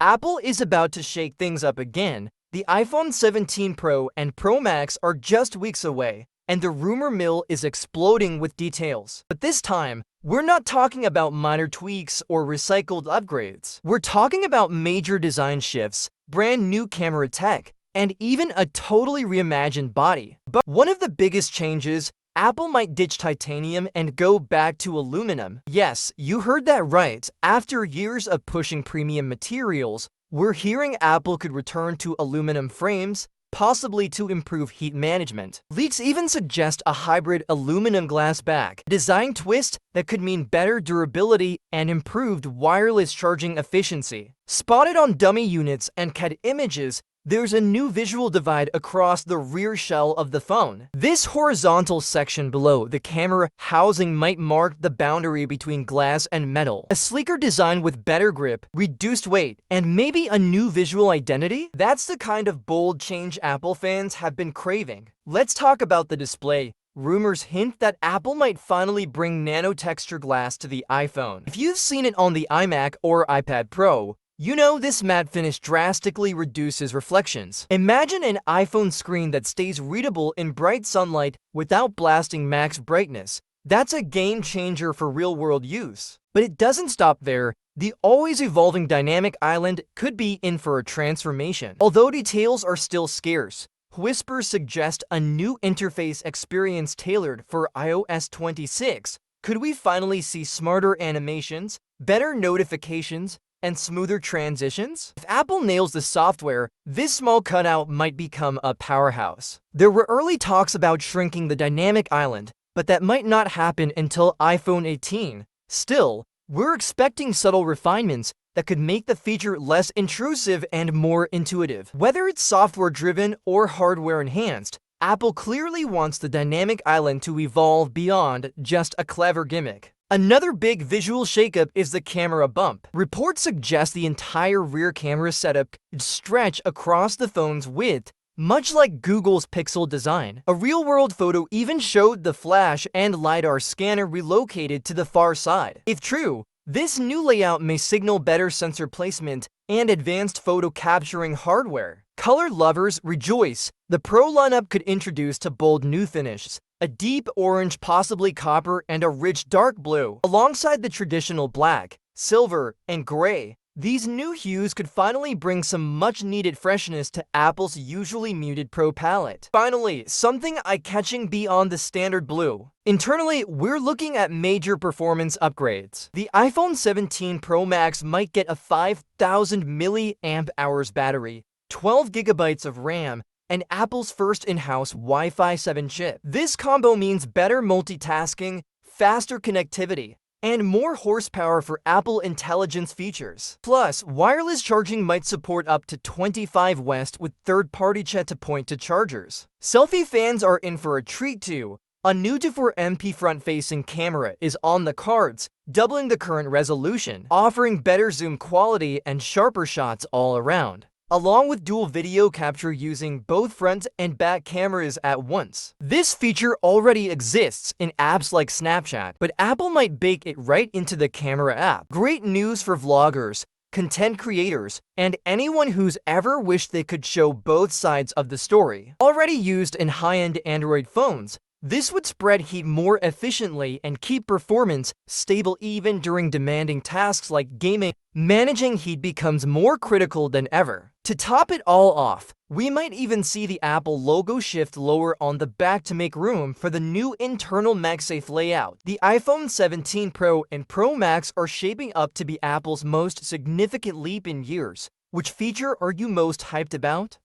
Apple is about to shake things up again. The iPhone 17 Pro and Pro Max are just weeks away, and the rumor mill is exploding with details. But this time, we're not talking about minor tweaks or recycled upgrades. We're talking about major design shifts, brand new camera tech, and even a totally reimagined body. But one of the biggest changes, Apple might ditch titanium and go back to aluminum. Yes, you heard that right. After years of pushing premium materials, we're hearing Apple could return to aluminum frames, possibly to improve heat management. Leaks even suggest a hybrid aluminum glass back, design twist that could mean better durability and improved wireless charging efficiency. Spotted on dummy units and CAD images, there's a new visual divide across the rear shell of the phone. This horizontal section below the camera housing might mark the boundary between glass and metal. A sleeker design with better grip, reduced weight, and maybe a new visual identity? That's the kind of bold change Apple fans have been craving. Let's talk about the display. Rumors hint that Apple might finally bring nano-texture glass to the iPhone. If you've seen it on the iMac or iPad Pro, you know this matte finish drastically reduces reflections. Imagine an iPhone screen that stays readable in bright sunlight without blasting max brightness. That's a game changer for real-world use. But it doesn't stop there. The always evolving dynamic island could be in for a transformation. Although details are still scarce, whispers suggest a new interface experience tailored for iOS 26. Could we finally see smarter animations, better notifications, and smoother transitions? If Apple nails the software, this small cutout might become a powerhouse. There were early talks about shrinking the dynamic island, but that might not happen until iPhone 18. Still, we're expecting subtle refinements that could make the feature less intrusive and more intuitive. Whether it's software-driven or hardware-enhanced, Apple clearly wants the dynamic island to evolve beyond just a clever gimmick. Another big visual shakeup is the camera bump. Reports suggest the entire rear camera setup could stretch across the phone's width, much like Google's Pixel design. A real-world photo even showed the flash and LiDAR scanner relocated to the far side. If true, this new layout may signal better sensor placement and advanced photo capturing hardware. Color lovers rejoice. The Pro lineup could introduce to bold new finishes, a deep orange, possibly copper, and a rich dark blue. Alongside the traditional black, silver, and gray, these new hues could finally bring some much-needed freshness to Apple's usually muted Pro palette. Finally, something eye-catching beyond the standard blue. Internally, we're looking at major performance upgrades. The iPhone 17 Pro Max might get a 5,000 mAh battery, 12 GB of RAM, and Apple's first in-house Wi-Fi 7 chip. This combo means better multitasking, faster connectivity, and more horsepower for Apple Intelligence features. Plus, wireless charging might support up to 25 West with third-party point to chargers. Selfie fans are in for a treat too. A new 24MP front-facing camera is on the cards, doubling the current resolution, offering better zoom quality and sharper shots all around, along with dual video capture using both front and back cameras at once. This feature already exists in apps like Snapchat, but Apple might bake it right into the camera app. Great news for vloggers, content creators, and anyone who's ever wished they could show both sides of the story. Already used in high-end Android phones, this would spread heat more efficiently and keep performance stable even during demanding tasks like gaming. Managing heat becomes more critical than ever. To top it all off, we might even see the Apple logo shift lower on the back to make room for the new internal MagSafe layout. The iPhone 17 Pro and Pro Max are shaping up to be Apple's most significant leap in years. Which feature are you most hyped about?